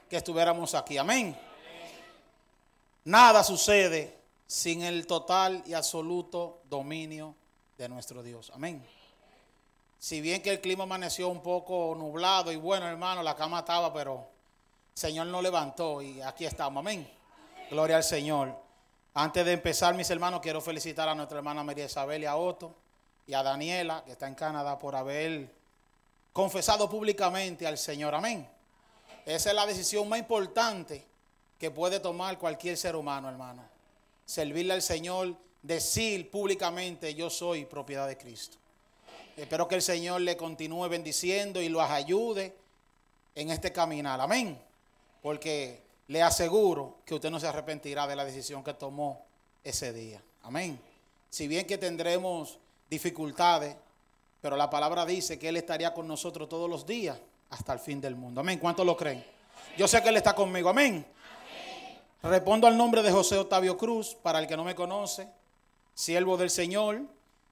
que estuviéramos aquí. Amén. Nada sucede sin el total y absoluto dominio de nuestro Dios. Amén. Si bien que el clima amaneció un poco nublado y bueno, hermano, la cama estaba, pero el Señor nos levantó y aquí estamos. Amén. Gloria al Señor. Antes de empezar, mis hermanos, quiero felicitar a nuestra hermana María Isabel y a Otto y a Daniela, que está en Canadá, por haber confesado públicamente al Señor. Amén. Esa es la decisión más importante que puede tomar cualquier ser humano, hermano. Servirle al Señor, decir públicamente: yo soy propiedad de Cristo. Espero que el Señor le continúe bendiciendo y los ayude en este caminar. Amén. Porque le aseguro que usted no se arrepentirá de la decisión que tomó ese día. Amén. Si bien que tendremos dificultades, pero la palabra dice que Él estaría con nosotros todos los días hasta el fin del mundo. Amén. ¿Cuántos lo creen? Yo sé que Él está conmigo. Amén. Respondo al nombre de José Octavio Cruz, para el que no me conoce, siervo del Señor.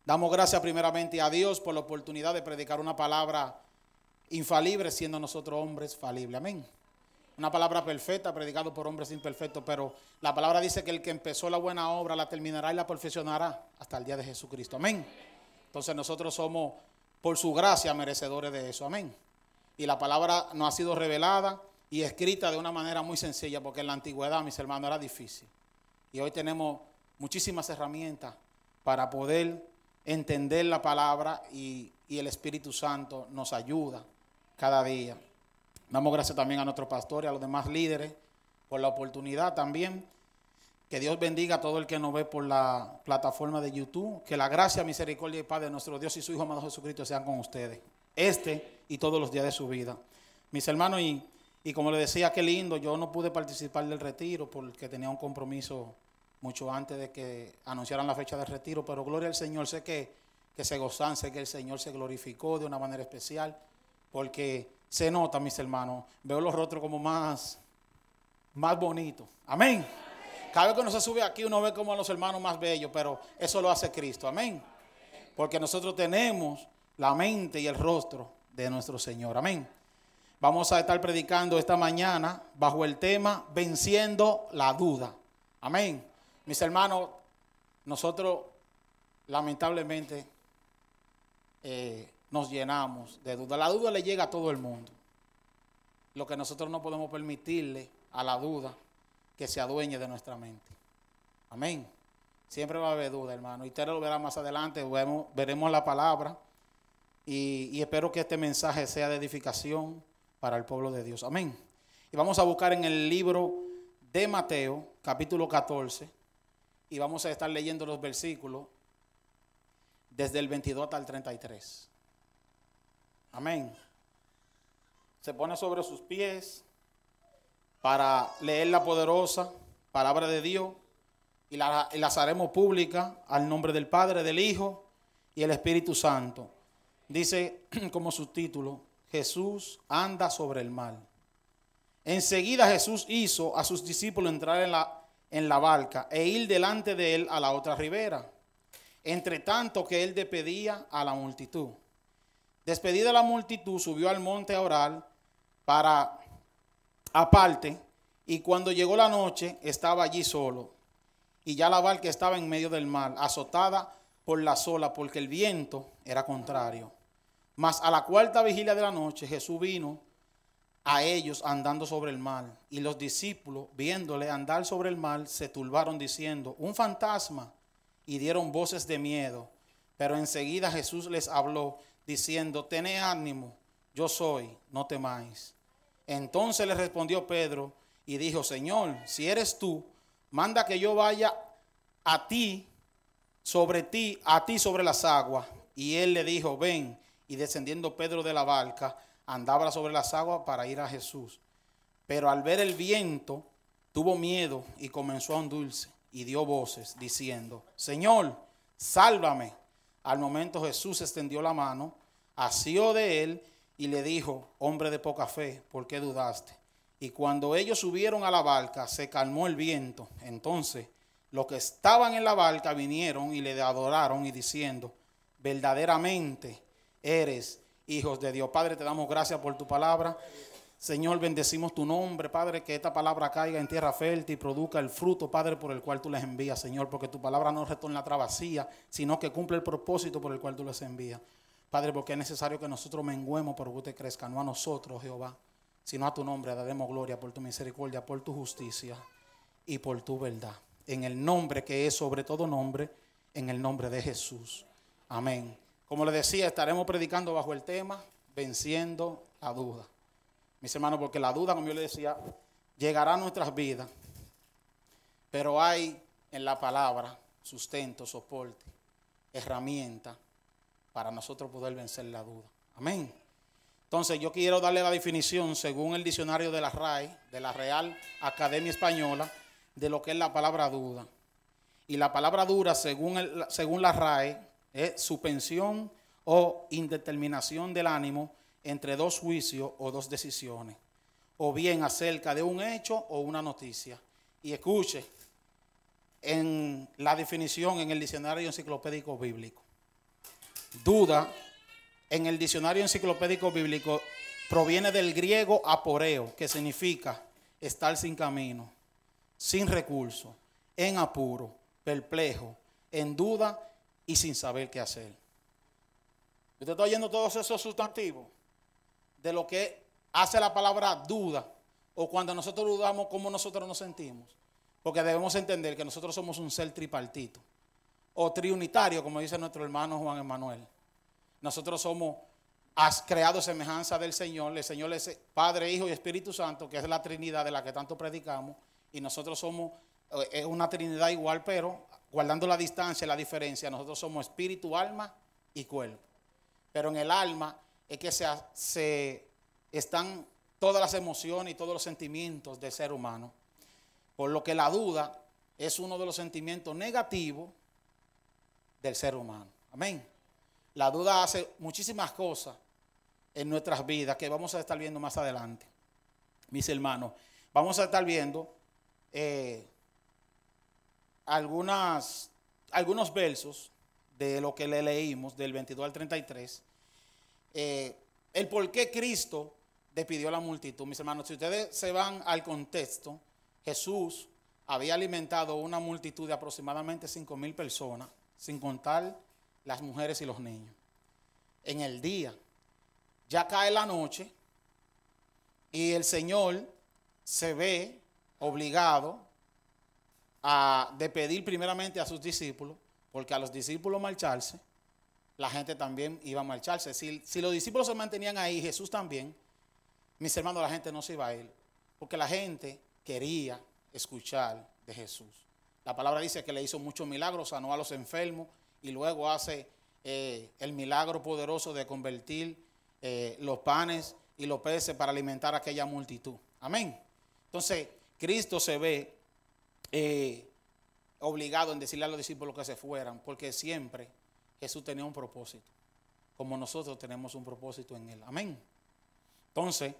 Damos gracias primeramente a Dios por la oportunidad de predicar una palabra infalible, siendo nosotros hombres falibles. Amén. Una palabra perfecta, predicado por hombres imperfectos, pero la palabra dice que el que empezó la buena obra la terminará y la perfeccionará hasta el día de Jesucristo. Amén. Entonces nosotros somos, por su gracia, merecedores de eso. Amén. Y la palabra nos ha sido revelada y escrita de una manera muy sencilla, porque en la antigüedad, mis hermanos, era difícil. Y hoy tenemos muchísimas herramientas para poder entender la palabra y el Espíritu Santo nos ayuda cada día. Damos gracias también a nuestro pastor y a los demás líderes por la oportunidad también. Que Dios bendiga a todo el que nos ve por la plataforma de YouTube. Que la gracia, misericordia y paz de nuestro Dios y su Hijo amado Jesucristo sean con ustedes, y todos los días de su vida. Mis hermanos, y como les decía, qué lindo, yo no pude participar del retiro porque tenía un compromiso mucho antes de que anunciaran la fecha del retiro, pero gloria al Señor, sé que se gozan, sé que el Señor se glorificó de una manera especial, porque se nota, mis hermanos, veo los rostros como más bonitos. Amén. Cada vez que uno se sube aquí, uno ve como a los hermanos más bellos, pero eso lo hace Cristo. Amén. Porque nosotros tenemos la mente y el rostro de nuestro Señor. Amén. Vamos a estar predicando esta mañana bajo el tema Venciendo la Duda. Amén. Mis hermanos, nosotros lamentablemente nos llenamos de duda. La duda le llega a todo el mundo. Lo que nosotros no podemos permitirle a la duda que se adueñe de nuestra mente. Amén. Siempre va a haber duda, hermano. Y usted lo verá más adelante. Veremos la palabra. Y espero que este mensaje sea de edificación para el pueblo de Dios. Amén. Y vamos a buscar en el libro de Mateo, capítulo 14. Y vamos a estar leyendo los versículos desde el 22 hasta el 33. Amén. Se pone sobre sus pies para leer la poderosa palabra de Dios y las haremos públicas al nombre del Padre, del Hijo y el Espíritu Santo. Dice como subtítulo: Jesús anda sobre el mar. Enseguida Jesús hizo a sus discípulos entrar en la barca e ir delante de él a la otra ribera, entre tanto que él despedía a la multitud. Despedida la multitud, subió al monte a orar para aparte, y cuando llegó la noche estaba allí solo, y ya la barca estaba en medio del mar, azotada por las olas, porque el viento era contrario. Mas a la cuarta vigilia de la noche Jesús vino a ellos andando sobre el mar, y los discípulos, viéndole andar sobre el mar, se turbaron diciendo: un fantasma, y dieron voces de miedo. Pero enseguida Jesús les habló diciendo: tened ánimo, yo soy, no temáis. Entonces le respondió Pedro y dijo: Señor, si eres tú, manda que yo vaya a ti sobre las aguas. Y él le dijo: ven. Y descendiendo Pedro de la barca, andaba sobre las aguas para ir a Jesús. Pero al ver el viento, tuvo miedo y comenzó a hundirse, y dio voces diciendo: Señor, sálvame. Al momento Jesús extendió la mano, asió de él y le dijo: hombre de poca fe, ¿por qué dudaste? Y cuando ellos subieron a la barca, se calmó el viento. Entonces los que estaban en la barca vinieron y le adoraron, y diciendo: verdaderamente eres hijos de Dios. Padre, te damos gracias por tu palabra. Señor, bendecimos tu nombre, Padre, que esta palabra caiga en tierra fértil y produzca el fruto, Padre, por el cual tú les envías, Señor, porque tu palabra no retorna atrás vacía, sino que cumple el propósito por el cual tú les envías. Padre, porque es necesario que nosotros menguemos para que usted crezca, no a nosotros, Jehová, sino a tu nombre. Daremos gloria por tu misericordia, por tu justicia y por tu verdad. En el nombre que es sobre todo nombre, en el nombre de Jesús. Amén. Como les decía, estaremos predicando bajo el tema, venciendo la duda. Mis hermanos, porque la duda, como yo les decía, llegará a nuestras vidas, pero hay en la palabra sustento, soporte, herramienta para nosotros poder vencer la duda. Amén. Entonces yo quiero darle la definición según el diccionario de la RAE, de la Real Academia Española, de lo que es la palabra duda. Y la palabra dura, según la RAE, es suspensión o indeterminación del ánimo entre dos juicios o dos decisiones, o bien acerca de un hecho o una noticia. Y escuche, en la definición en el diccionario enciclopédico bíblico, duda en el diccionario enciclopédico bíblico proviene del griego aporeo, que significa estar sin camino, sin recurso, en apuro, perplejo, en duda y sin saber qué hacer. ¿Usted está oyendo todos esos sustantivos de lo que hace la palabra duda, o cuando nosotros dudamos, cómo nosotros nos sentimos? Porque debemos entender que nosotros somos un ser tripartito o triunitario, como dice nuestro hermano Juan Emanuel. Nosotros somos creados semejanza del Señor. El Señor es Padre, Hijo y Espíritu Santo, que es la Trinidad de la que tanto predicamos, y nosotros somos una Trinidad igual, pero guardando la distancia, la diferencia. Nosotros somos espíritu, alma y cuerpo. Pero en el alma es que están todas las emociones y todos los sentimientos del ser humano. Por lo que la duda es uno de los sentimientos negativos del ser humano. Amén. La duda hace muchísimas cosas en nuestras vidas que vamos a estar viendo más adelante. Mis hermanos, vamos a estar viendo algunos versos de lo que le leímos del 22 al 33. El por qué Cristo despidió a la multitud. Mis hermanos, si ustedes se van al contexto, Jesús había alimentado una multitud de aproximadamente 5,000 personas, sin contar las mujeres y los niños. En el día, ya cae la noche y el Señor se ve obligado a despedir primeramente a sus discípulos, porque a los discípulos marcharse, la gente también iba a marcharse. Si los discípulos se mantenían ahí, Jesús también, mis hermanos, la gente no se iba a ir, porque la gente quería escuchar de Jesús. La palabra dice que le hizo muchos milagros, sanó a los enfermos, y luego hace el milagro poderoso de convertir los panes y los peces para alimentar a aquella multitud. Amén. Entonces, Cristo se ve obligado en decirle a los discípulos que se fueran, porque siempre Jesús tenía un propósito, como nosotros tenemos un propósito en Él. Amén. Entonces,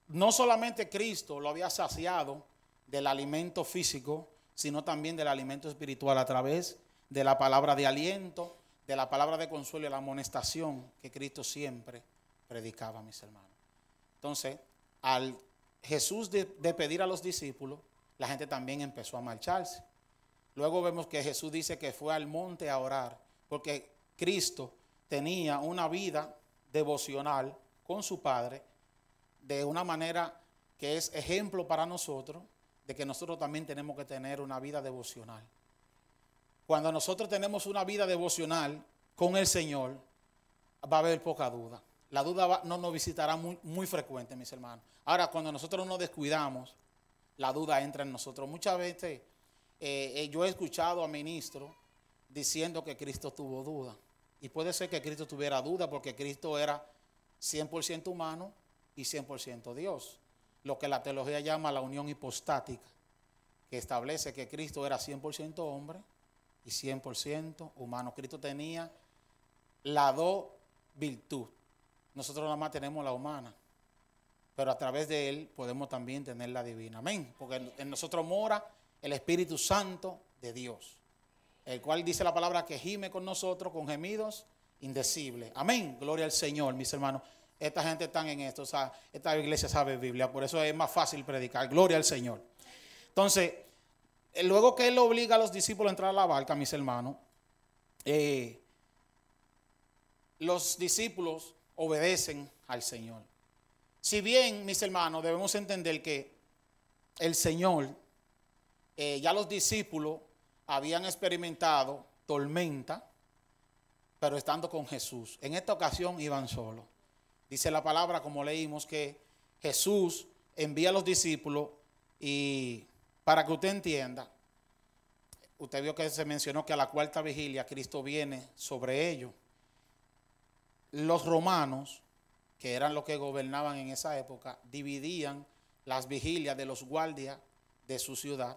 no solamente Cristo lo había saciado del alimento físico, sino también del alimento espiritual a través de la palabra de aliento, de la palabra de consuelo y la amonestación que Cristo siempre predicaba, mis hermanos. Entonces, al Jesús despedir a los discípulos, la gente también empezó a marcharse. Luego vemos que Jesús dice que fue al monte a orar, porque Cristo tenía una vida devocional con su Padre, de una manera que es ejemplo para nosotros, de que nosotros también tenemos que tener una vida devocional. Cuando nosotros tenemos una vida devocional con el Señor, va a haber poca duda. La duda no nos visitará muy frecuente, mis hermanos. Ahora, cuando nosotros nos descuidamos, la duda entra en nosotros. Muchas veces yo he escuchado a ministros diciendo que Cristo tuvo duda. Y puede ser que Cristo tuviera duda porque Cristo era 100% humano y 100% Dios. Lo que la teología llama la unión hipostática, que establece que Cristo era 100% hombre y 100% humano. Cristo tenía las dos virtudes. Nosotros nada más tenemos la humana, pero a través de Él podemos también tener la divina. Amén. Porque en nosotros mora el Espíritu Santo de Dios, el cual dice la palabra que gime con nosotros con gemidos indecibles. Amén. Gloria al Señor, mis hermanos. esta gente está en esto, o sea, esta iglesia sabe Biblia, por eso es más fácil predicar. Gloria al Señor. Entonces, luego que él obliga a los discípulos a entrar a la barca, mis hermanos, los discípulos obedecen al Señor. Si bien, mis hermanos, debemos entender que el Señor, ya los discípulos habían experimentado tormenta, pero estando con Jesús. En esta ocasión iban solos. Dice la palabra, como leímos, que Jesús envía a los discípulos y para que usted entienda, usted vio que se mencionó que a la cuarta vigilia Cristo viene sobre ellos. Los romanos, que eran los que gobernaban en esa época, dividían las vigilias de los guardias de su ciudad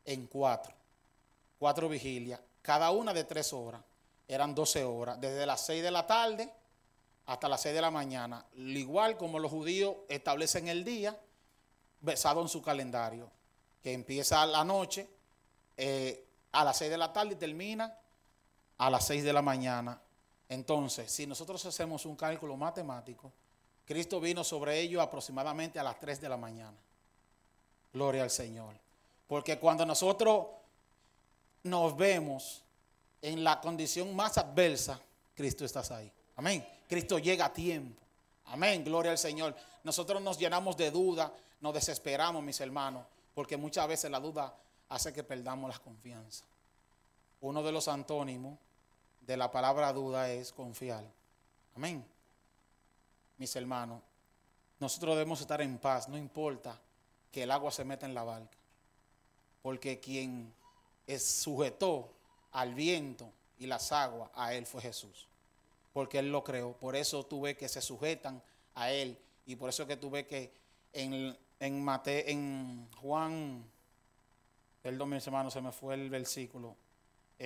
en cuatro vigilias, cada una de 3 horas, eran 12 horas, desde las 6 de la tarde hasta las 6 de la mañana, igual como los judíos establecen el día, basado en su calendario, que empieza la noche a las 6 de la tarde y termina a las 6 de la mañana. Entonces, si nosotros hacemos un cálculo matemático, Cristo vino sobre ellos aproximadamente a las 3 de la mañana. Gloria al Señor. Porque cuando nosotros nos vemos en la condición más adversa, Cristo está ahí. Amén. Cristo llega a tiempo. Amén. Gloria al Señor. Nosotros nos llenamos de duda, nos desesperamos, mis hermanos, porque muchas veces la duda hace que perdamos la confianza. Uno de los antónimos de la palabra duda es confiar. Amén. Mis hermanos, nosotros debemos estar en paz, no importa que el agua se meta en la barca, porque quien sujetó al viento y las aguas, a él fue Jesús, porque él lo creó. Por eso tú ves que se sujetan a él, y por eso que tú ves que en Juan, perdón mis hermanos, se me fue el versículo,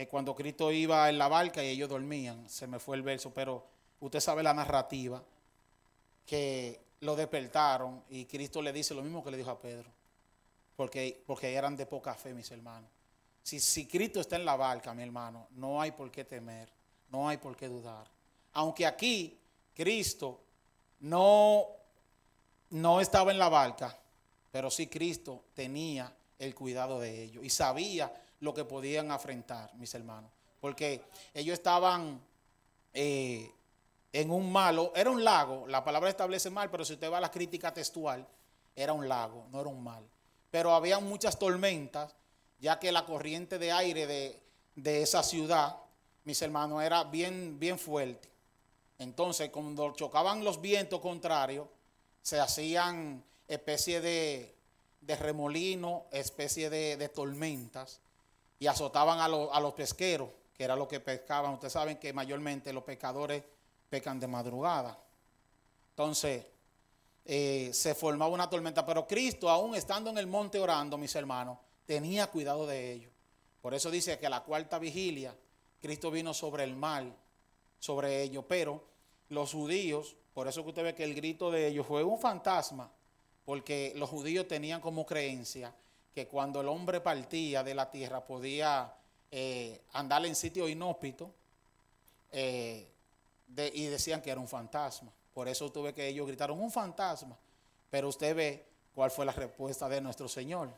cuando Cristo iba en la barca y ellos dormían, se me fue el verso, pero usted sabe la narrativa, que lo despertaron y Cristo le dice lo mismo que le dijo a Pedro, porque eran de poca fe, mis hermanos. Si Cristo está en la barca, mi hermano, no hay por qué temer, no hay por qué dudar. Aunque aquí Cristo no estaba en la barca, pero sí Cristo tenía el cuidado de ellos y sabía lo que podían afrontar, mis hermanos, porque ellos estaban en un mar, era un lago, la palabra establece mar, pero si usted va a la crítica textual, era un lago, no era un mar. Pero había muchas tormentas, ya que la corriente de aire de esa ciudad, mis hermanos, era bien, bien fuerte. Entonces, cuando chocaban los vientos contrarios, se hacían especie de remolino, especie de tormentas, y azotaban a los pesqueros, que era lo que pescaban. Ustedes saben que mayormente los pescadores pecan de madrugada. Entonces, se formaba una tormenta, pero Cristo, aún estando en el monte orando, mis hermanos, tenía cuidado de ellos. Por eso dice que a la cuarta vigilia, Cristo vino sobre el mar, sobre ellos, pero los judíos, por eso que usted ve que el grito de ellos fue un fantasma, porque los judíos tenían como creencia que cuando el hombre partía de la tierra podía andar en sitio inhóspito, y decían que era un fantasma. Por eso tuve que ellos gritaron un fantasma. Pero usted ve cuál fue la respuesta de nuestro Señor.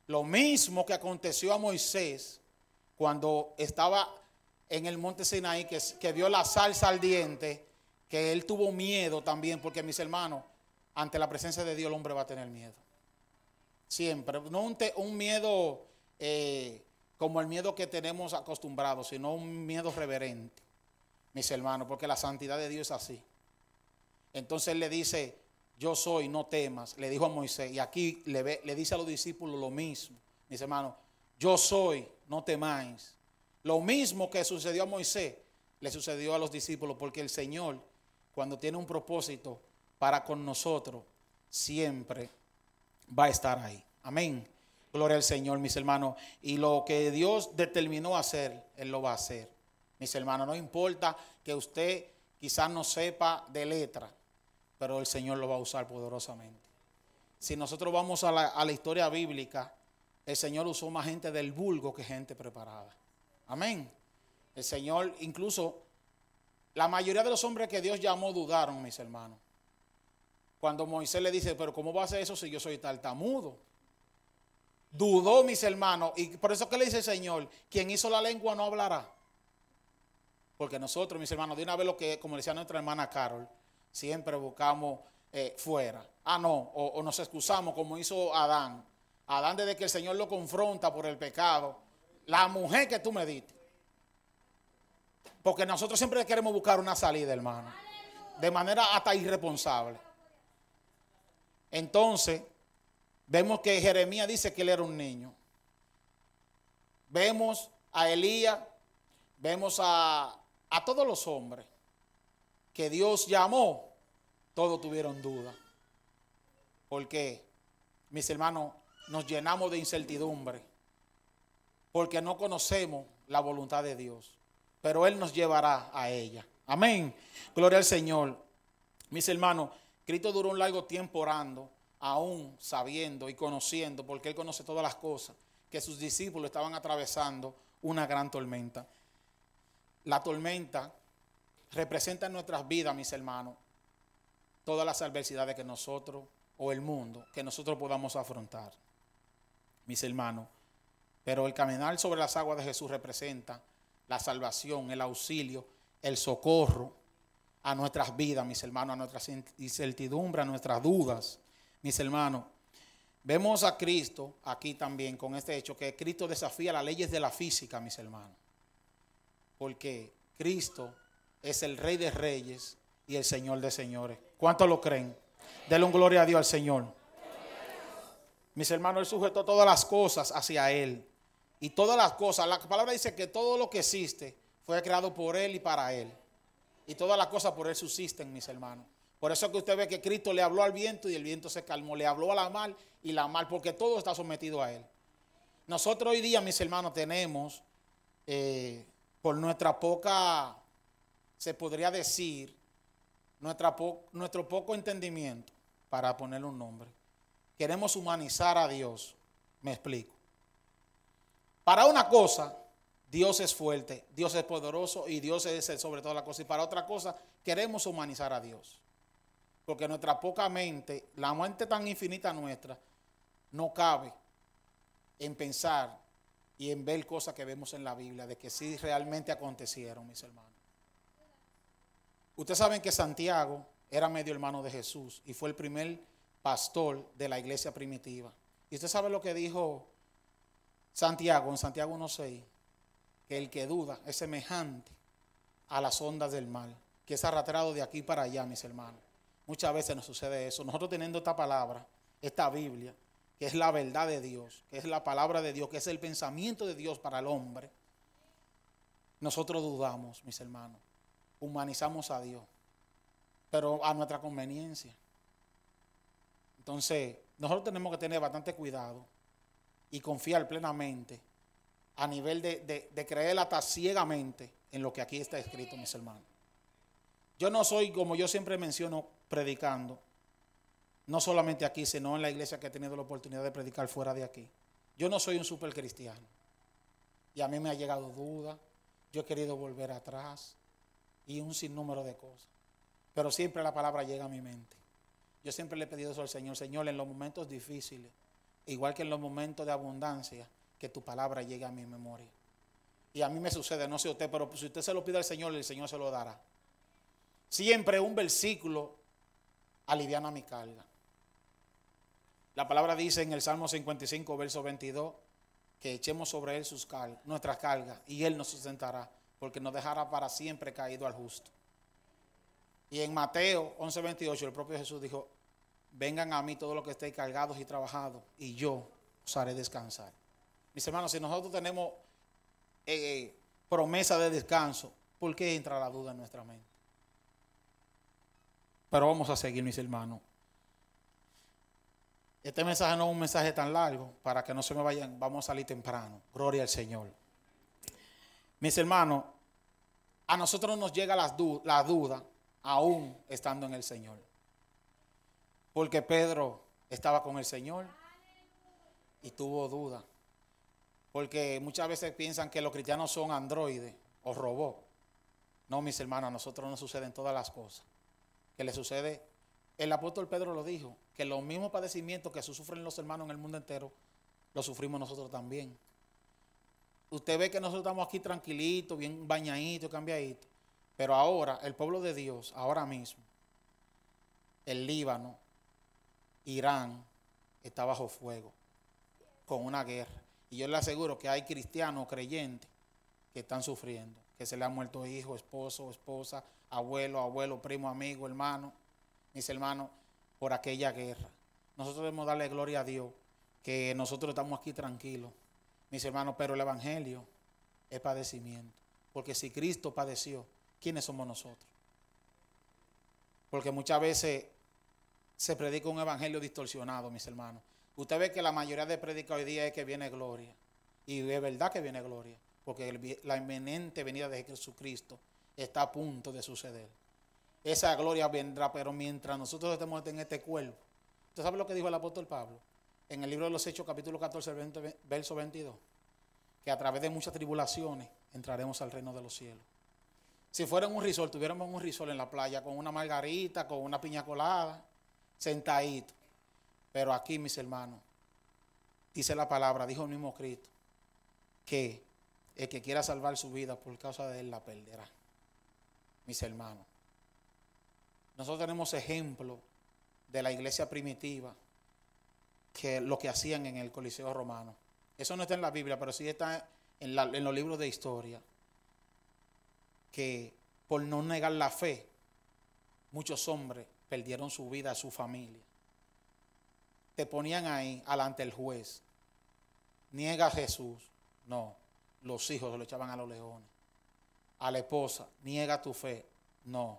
Lo mismo que aconteció a Moisés cuando estaba en el monte Sinaí, que vio la zarza ardiente, que él tuvo miedo también, porque mis hermanos, ante la presencia de Dios el hombre va a tener miedo. Siempre. No un miedo como el miedo que tenemos acostumbrados, sino un miedo reverente, mis hermanos, porque la santidad de Dios es así. Entonces él le dice, yo soy, no temas, le dijo a Moisés, y aquí le dice a los discípulos lo mismo, mis hermanos, yo soy, no temáis. Lo mismo que sucedió a Moisés, le sucedió a los discípulos, porque el Señor, cuando tiene un propósito para con nosotros, siempre va a estar ahí. Amén. Gloria al Señor, mis hermanos. Y lo que Dios determinó hacer, Él lo va a hacer. Mis hermanos, no importa que usted quizás no sepa de letra, pero el Señor lo va a usar poderosamente. Si nosotros vamos a la historia bíblica, el Señor usó más gente del vulgo que gente preparada. Amén. El Señor, incluso, la mayoría de los hombres que Dios llamó dudaron, mis hermanos. Cuando Moisés le dice, pero ¿cómo va a hacer eso si yo soy tartamudo? Dudó, mis hermanos, y por eso que le dice el Señor, quien hizo la lengua no hablará. Porque nosotros, mis hermanos, de una vez lo que, como decía nuestra hermana Carol, siempre buscamos fuera. O nos excusamos como hizo Adán. Adán, desde que el Señor lo confronta por el pecado, la mujer que tú me diste. Porque nosotros siempre queremos buscar una salida, hermano, de manera hasta irresponsable. Entonces, vemos que Jeremías dice que él era un niño. Vemos a Elías, vemos a todos los hombres que Dios llamó, todos tuvieron duda. Porque, mis hermanos, nos llenamos de incertidumbre, porque no conocemos la voluntad de Dios, pero Él nos llevará a ella. Amén. Gloria al Señor. Mis hermanos, Cristo duró un largo tiempo orando, aún sabiendo y conociendo, porque Él conoce todas las cosas, que sus discípulos estaban atravesando una gran tormenta. La tormenta representa en nuestras vidas, mis hermanos, todas las adversidades que nosotros, o el mundo, que nosotros podamos afrontar, mis hermanos. Pero el caminar sobre las aguas de Jesús representa la salvación, el auxilio, el socorro a nuestras vidas, mis hermanos, a nuestras incertidumbres, a nuestras dudas, mis hermanos. Vemos a Cristo aquí también con este hecho, que Cristo desafía las leyes de la física, mis hermanos. Porque Cristo es el Rey de Reyes y el Señor de Señores. ¿Cuántos lo creen? Denle un gloria a Dios al Señor. Mis hermanos, Él sujetó todas las cosas hacia Él. Y todas las cosas, la palabra dice que todo lo que existe fue creado por Él y para Él. Y todas las cosas por Él subsisten, mis hermanos. Por eso que usted ve que Cristo le habló al viento y el viento se calmó. Le habló a la mar y la mar, porque todo está sometido a Él. Nosotros hoy día, mis hermanos, tenemos, por nuestra poca, se podría decir, nuestro poco entendimiento, para ponerle un nombre, queremos humanizar a Dios. Me explico. Para una cosa, Dios es fuerte, Dios es poderoso y Dios es el sobre todas las cosas. Y para otra cosa, queremos humanizar a Dios. Porque nuestra poca mente, la mente tan infinita nuestra, no cabe en pensar y en ver cosas que vemos en la Biblia, de que sí realmente acontecieron, mis hermanos. Ustedes saben que Santiago era medio hermano de Jesús y fue el primer pastor de la iglesia primitiva. Y usted sabe lo que dijo Santiago en Santiago 1:6, que el que duda es semejante a las ondas del mar, que es arrastrado de aquí para allá, mis hermanos. Muchas veces nos sucede eso. Nosotros teniendo esta palabra, esta Biblia, que es la verdad de Dios, que es la palabra de Dios, que es el pensamiento de Dios para el hombre, nosotros dudamos, mis hermanos. Humanizamos a Dios, pero a nuestra conveniencia. Entonces, nosotros tenemos que tener bastante cuidado y confiar plenamente a nivel de creer hasta ciegamente en lo que aquí está escrito, mis hermanos. Yo no soy, como yo siempre menciono, predicando, no solamente aquí, sino en la iglesia que he tenido la oportunidad de predicar fuera de aquí. Yo no soy un super cristiano. Y a mí me ha llegado duda, yo he querido volver atrás y un sinnúmero de cosas. Pero siempre la palabra llega a mi mente. Yo siempre le he pedido eso al Señor. Señor, en los momentos difíciles, igual que en los momentos de abundancia, que tu palabra llegue a mi memoria. Y a mí me sucede, no sé usted, pero si usted se lo pide al Señor, el Señor se lo dará. Siempre un versículo aliviana mi carga. La palabra dice en el Salmo 55, verso 22, que echemos sobre Él nuestras cargas, y Él nos sustentará, porque nos dejará para siempre caído al justo. Y en Mateo 11:28 el propio Jesús dijo, vengan a mí todos los que estéis cargados y trabajados, y yo os haré descansar. Mis hermanos, si nosotros tenemos promesa de descanso, ¿por qué entra la duda en nuestra mente? Pero vamos a seguir, mis hermanos. Este mensaje no es un mensaje tan largo, para que no se me vayan, vamos a salir temprano. Gloria al Señor. Mis hermanos, a nosotros nos llega la duda aún estando en el Señor. Porque Pedro estaba con el Señor y tuvo duda. Porque muchas veces piensan que los cristianos son androides o robots. No, mis hermanos, a nosotros nos suceden todas las cosas. Que le sucede El apóstol Pedro lo dijo, que los mismos padecimientos que sufren los hermanos en el mundo entero, los sufrimos nosotros también. Usted ve que nosotros estamos aquí tranquilitos, bien bañaditos, cambiaditos. Pero ahora, el pueblo de Dios, ahora mismo, el Líbano, Irán, está bajo fuego, con una guerra. Y yo le aseguro que hay cristianos creyentes que están sufriendo, que se le han muerto hijos, esposo, esposa, abuelo, primo, amigo, hermano, mis hermanos, por aquella guerra. Nosotros debemos darle gloria a Dios, que nosotros estamos aquí tranquilos, mis hermanos, pero el evangelio es padecimiento. Porque si Cristo padeció, ¿quiénes somos nosotros? Porque muchas veces se predica un evangelio distorsionado, mis hermanos. Usted ve que la mayoría de prédicas hoy día es que viene gloria. Y es verdad que viene gloria, porque la inminente venida de Jesucristo está a punto de suceder. Esa gloria vendrá, pero mientras nosotros estemos en este cuerpo. ¿Usted sabe lo que dijo el apóstol Pablo? En el libro de los Hechos, capítulo 14, verso 22. Que a través de muchas tribulaciones entraremos al reino de los cielos. Si fuera en un resort, tuviéramos un resort en la playa con una margarita, con una piña colada, sentadito. Pero aquí, mis hermanos, dice la palabra, dijo el mismo Cristo, que el que quiera salvar su vida por causa de él la perderá. Mis hermanos, nosotros tenemos ejemplo de la iglesia primitiva, que lo que hacían en el Coliseo Romano. Eso no está en la Biblia, pero sí está en los libros de historia, que por no negar la fe, muchos hombres perdieron su vida, su familia. Te ponían ahí, alante el juez. Niega a Jesús. No, los hijos se lo echaban a los leones. A la esposa, niega tu fe. No,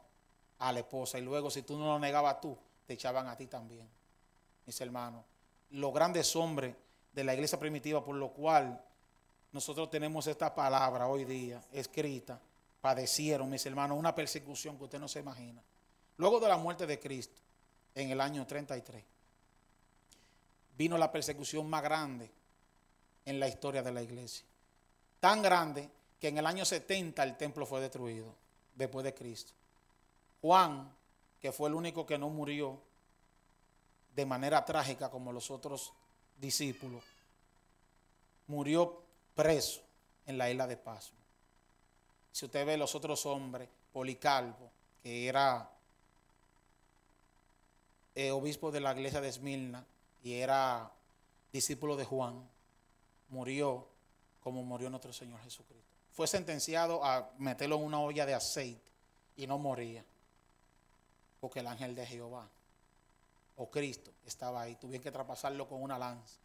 a la esposa. Y luego, si tú no lo negabas tú, te echaban a ti también. Mis hermanos, los grandes hombres de la iglesia primitiva, por lo cual nosotros tenemos esta palabra hoy día escrita, padecieron, mis hermanos, una persecución que usted no se imagina. Luego de la muerte de Cristo, en el año 33, vino la persecución más grande en la historia de la iglesia. Tan grande que en el año 70 el templo fue destruido, después de Cristo. Juan, que fue el único que no murió de manera trágica como los otros discípulos, murió preso en la isla de Pasmo. Si usted ve los otros hombres, Policarpo, que era obispo de la iglesia de Esmirna y era discípulo de Juan, murió como murió nuestro Señor Jesucristo. Fue sentenciado a meterlo en una olla de aceite y no moría, porque el ángel de Jehová o Cristo estaba ahí. Tuvieron que traspasarlo con una lanza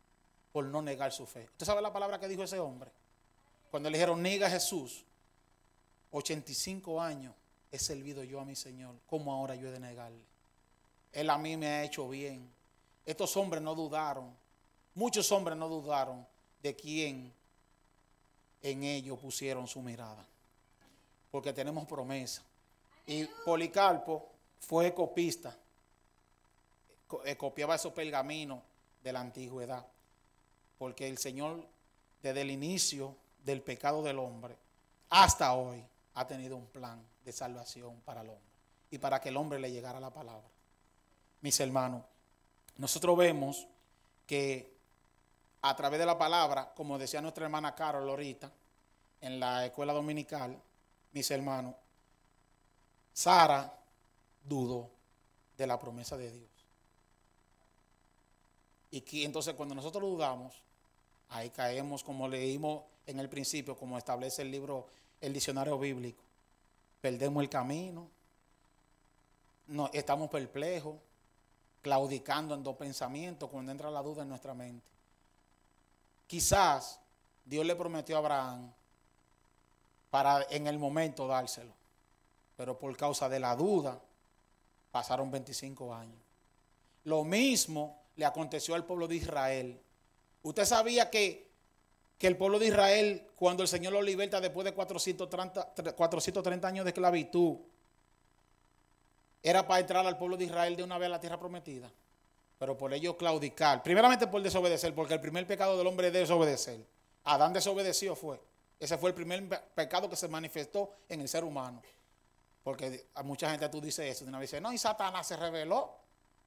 por no negar su fe. ¿Usted sabe la palabra que dijo ese hombre? Cuando le dijeron, niega a Jesús, 85 años he servido yo a mi Señor, ¿cómo ahora yo he de negarle? Él a mí me ha hecho bien. Estos hombres no dudaron, muchos hombres no dudaron de quién en ellos pusieron su mirada, porque tenemos promesa. Y Policarpo fue copista, copiaba esos pergaminos de la antigüedad, porque el Señor desde el inicio del pecado del hombre hasta hoy ha tenido un plan de salvación para el hombre y para que el hombre le llegara la palabra. Mis hermanos, nosotros vemos que a través de la palabra, como decía nuestra hermana Carol ahorita, en la escuela dominical, mis hermanos, Sara dudó de la promesa de Dios. Y que entonces cuando nosotros dudamos, ahí caemos, como leímos en el principio, como establece el libro, el diccionario bíblico. Perdemos el camino, no, estamos perplejos, claudicando en dos pensamientos cuando entra la duda en nuestra mente. Quizás Dios le prometió a Abraham para en el momento dárselo, pero por causa de la duda pasaron 25 años. Lo mismo le aconteció al pueblo de Israel. Usted sabía que el pueblo de Israel, cuando el Señor lo liberta después de 430 años de esclavitud, era para entrar al pueblo de Israel de una vez a la tierra prometida. Pero por ello claudicar, primeramente por desobedecer, porque el primer pecado del hombre es desobedecer. Adán desobedeció fue. Ese fue el primer pecado que se manifestó en el ser humano. Porque a mucha gente tú dices eso, y una vez dice, no, y Satanás se rebeló.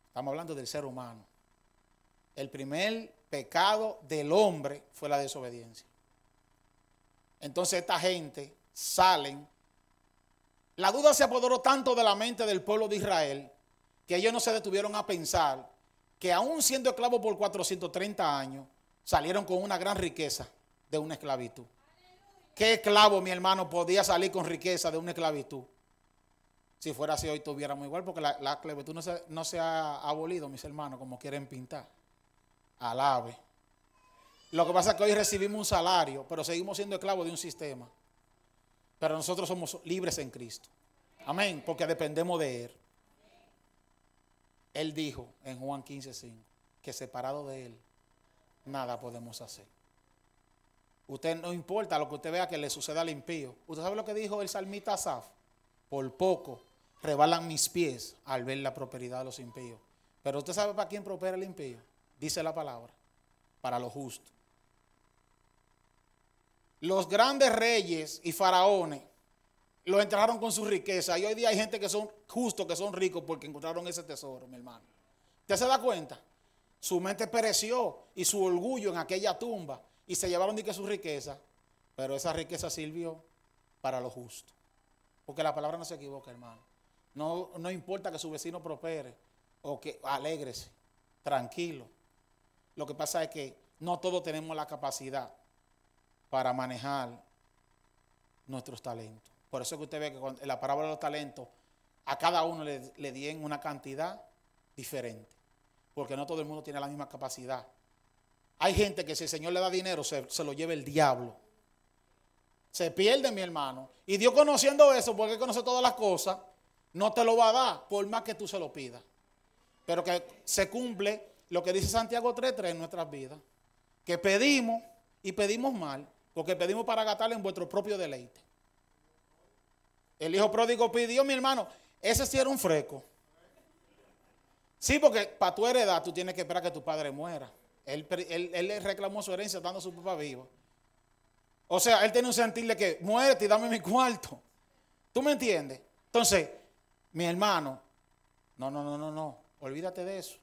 Estamos hablando del ser humano. El primer pecado del hombre fue la desobediencia. Entonces esta gente salen. La duda se apoderó tanto de la mente del pueblo de Israel que ellos no se detuvieron a pensar que aún siendo esclavos por 430 años, salieron con una gran riqueza de una esclavitud. ¿Qué esclavo, mi hermano, podía salir con riqueza de una esclavitud? Si fuera así, hoy tuviéramos igual, porque la esclavitud no se ha abolido, mis hermanos, como quieren pintar. Alabe. Lo que pasa es que hoy recibimos un salario, pero seguimos siendo esclavos de un sistema. Pero nosotros somos libres en Cristo. Amén, porque dependemos de Él. Él dijo en Juan 15:5 que separado de Él, nada podemos hacer. Usted no importa lo que usted vea que le suceda al impío. ¿Usted sabe lo que dijo el salmista Asaf? Por poco rebalan mis pies al ver la prosperidad de los impíos. Pero usted sabe para quién prospera el impío. Dice la palabra, para los justos. Los grandes reyes y faraones lo enterraron con su riqueza. Y hoy día hay gente que son justos, que son ricos porque encontraron ese tesoro, mi hermano. ¿Usted se da cuenta? Su mente pereció y su orgullo en aquella tumba. Y se llevaron de que su riqueza. Pero esa riqueza sirvió para lo justo. Porque la palabra no se equivoca, hermano. No importa que su vecino prospere o que alégrese, tranquilo. Lo que pasa es que no todos tenemos la capacidad para manejar nuestros talentos. Por eso es que usted ve que en la parábola de los talentos, a cada uno le dieron una cantidad diferente. Porque no todo el mundo tiene la misma capacidad. Hay gente que si el Señor le da dinero, se lo lleva el diablo. Se pierde, mi hermano. Y Dios, conociendo eso, porque Él conoce todas las cosas, no te lo va a dar, por más que tú se lo pidas. Pero que se cumple lo que dice Santiago 3:3 en nuestras vidas. Que pedimos y pedimos mal, porque pedimos para gastar en vuestro propio deleite. El hijo pródigo pidió, mi hermano, ese sí era un freco. Sí, porque para tu heredad tú tienes que esperar que tu padre muera. Él le reclamó su herencia dando a su papá vivo. O sea, él tiene un sentir de que muérete y dame mi cuarto. ¿Tú me entiendes? Entonces, mi hermano, no, olvídate de eso.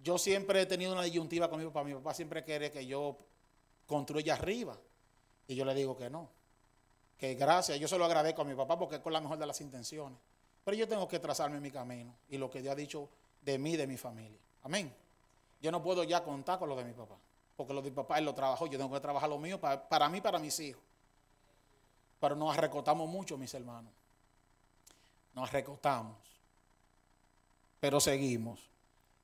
Yo siempre he tenido una disyuntiva con mi papá. Mi papá siempre quiere que yo construya arriba. Y yo le digo que no. Que gracias, yo se lo agradezco a mi papá porque es con la mejor de las intenciones. Pero yo tengo que trazarme mi camino y lo que Dios ha dicho de mí y de mi familia. Amén. Yo no puedo ya contar con lo de mi papá. Porque lo de mi papá él lo trabajó. Yo tengo que trabajar lo mío para mí y para mis hijos. Pero nos arrecotamos mucho, mis hermanos. Nos arrecotamos. Pero seguimos.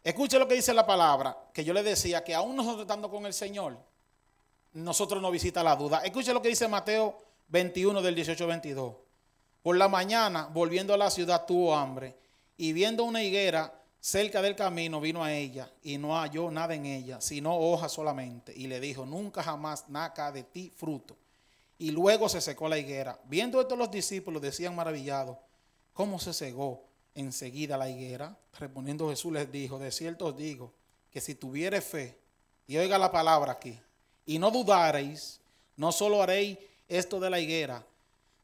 Escuche lo que dice la palabra, que yo le decía que aún nosotros estando con el Señor, nosotros nos visita la duda. Escuche lo que dice Mateo 21 del 18-22. Por la mañana, volviendo a la ciudad, tuvo hambre y viendo una higuera cerca del camino, vino a ella y no halló nada en ella, sino hojas solamente. Y le dijo, nunca jamás naca de ti fruto. Y luego se secó la higuera. Viendo esto los discípulos decían maravillados, ¿cómo se secó enseguida la higuera? Respondiendo Jesús les dijo, de cierto os digo, que si tuviereis fe, y oiga la palabra aquí, y no dudareis, no solo haréis esto de la higuera,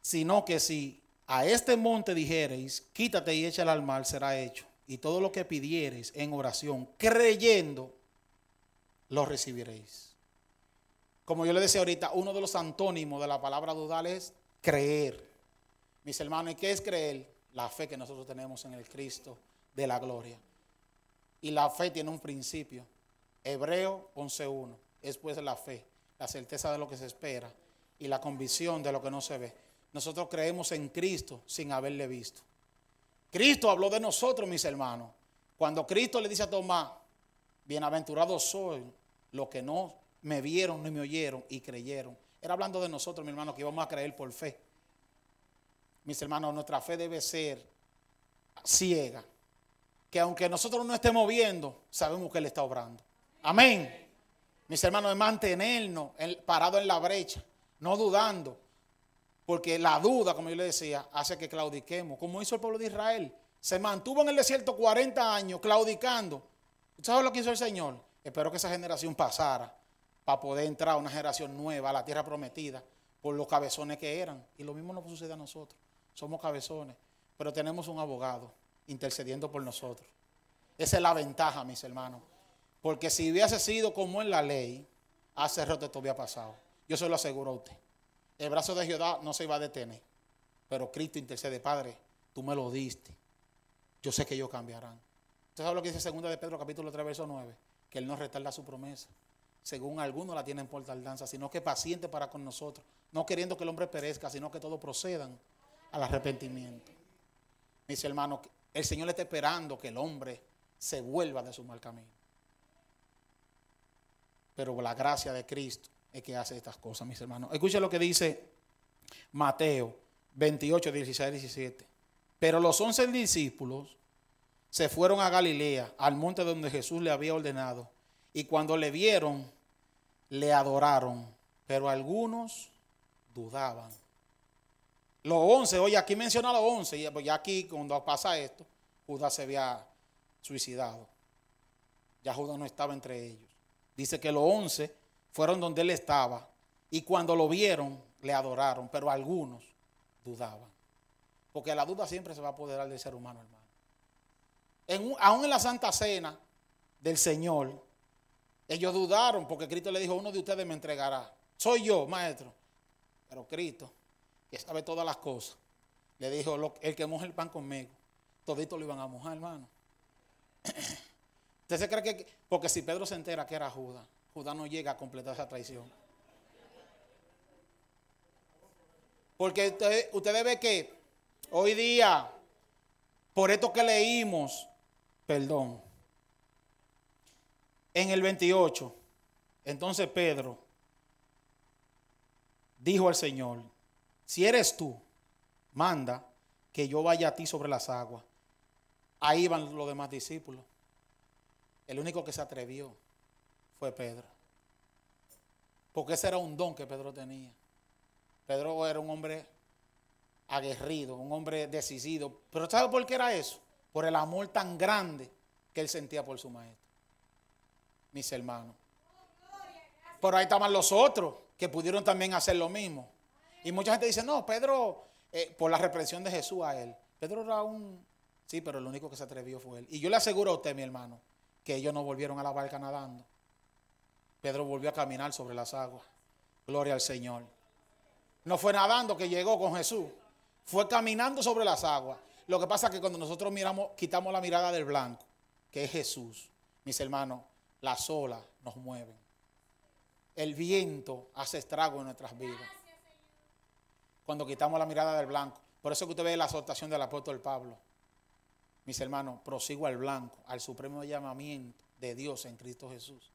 sino que si a este monte dijereis, quítate y échale al mar, será hecho. Y todo lo que pidiereis en oración, creyendo, lo recibiréis. Como yo le decía ahorita, uno de los antónimos de la palabra dudar es creer. Mis hermanos, ¿y qué es creer? La fe que nosotros tenemos en el Cristo de la gloria. Y la fe tiene un principio. Hebreo 11:1. Es pues la fe, la certeza de lo que se espera y la convicción de lo que no se ve. Nosotros creemos en Cristo sin haberle visto. Cristo habló de nosotros, mis hermanos. Cuando Cristo le dice a Tomás, bienaventurados soy los que no me vieron ni me oyeron y creyeron. Era hablando de nosotros, mi hermano, que íbamos a creer por fe. Mis hermanos, nuestra fe debe ser ciega. Que aunque nosotros no estemos viendo, sabemos que Él está obrando. Amén. Mis hermanos, es mantenernos parados en la brecha, no dudando. Porque la duda, como yo le decía, hace que claudiquemos. Como hizo el pueblo de Israel. Se mantuvo en el desierto 40 años claudicando. ¿Sabes lo que hizo el Señor? Espero que esa generación pasara para poder entrar a una generación nueva a la tierra prometida por los cabezones que eran. Y lo mismo nos sucede a nosotros. Somos cabezones, pero tenemos un abogado intercediendo por nosotros. Esa es la ventaja, mis hermanos. Porque si hubiese sido como en la ley, hace rato esto había pasado. Yo se lo aseguro a usted. El brazo de Jehová no se iba a detener. Pero Cristo intercede, Padre, tú me lo diste. Yo sé que ellos cambiarán. ¿Usted sabe lo que dice 2 de Pedro capítulo 3, verso 9? Que Él no retarda su promesa. Según algunos la tienen por tardanza, sino que paciente para con nosotros. No queriendo que el hombre perezca, sino que todos procedan al arrepentimiento. Mis hermanos, el Señor está esperando que el hombre se vuelva de su mal camino. Pero la gracia de Cristo es que hace estas cosas, mis hermanos. Escuchen lo que dice Mateo 28, 16, 17. Pero los 11 discípulos se fueron a Galilea, al monte donde Jesús le había ordenado. Y cuando le vieron, le adoraron. Pero algunos dudaban. Los 11, oye, aquí menciona los 11. Y pues ya aquí, cuando pasa esto, Judas se había suicidado. Ya Judas no estaba entre ellos. Dice que los 11 fueron donde él estaba. Y cuando lo vieron, le adoraron. Pero algunos dudaban. Porque la duda siempre se va a apoderar del ser humano, hermano. Aún en la Santa Cena del Señor, ellos dudaron porque Cristo le dijo, uno de ustedes me entregará. Soy yo, maestro. Pero Cristo, que sabe todas las cosas, le dijo, el que moje el pan conmigo, todito lo iban a mojar, hermano. ¿Usted se cree que, porque si Pedro se entera que era Judas, Judas no llega a completar esa traición? Porque ustedes ven que hoy día, por esto que leímos, perdón, en el 28, entonces Pedro dijo al Señor, si eres tú, manda que yo vaya a ti sobre las aguas. Ahí van los demás discípulos. El único que se atrevió fue Pedro. Porque ese era un don que Pedro tenía. Pedro era un hombre aguerrido, un hombre decidido. Pero ¿sabe por qué era eso? Por el amor tan grande que él sentía por su maestro. Mis hermanos. Pero ahí estaban los otros que pudieron también hacer lo mismo. Y mucha gente dice, no, Pedro, por la reprensión de Jesús a él. Pedro era un... Sí, pero el único que se atrevió fue él. Y yo le aseguro a usted, mi hermano, que ellos no volvieron a la barca nadando. Pedro volvió a caminar sobre las aguas. Gloria al Señor. No fue nadando que llegó con Jesús. Fue caminando sobre las aguas. Lo que pasa es que cuando nosotros miramos, quitamos la mirada del blanco, que es Jesús, mis hermanos, las olas nos mueven. El viento hace estrago en nuestras vidas. Cuando quitamos la mirada del blanco. Por eso que usted ve la exhortación del apóstol Pablo. Mis hermanos, prosigo al blanco, al supremo llamamiento de Dios en Cristo Jesús.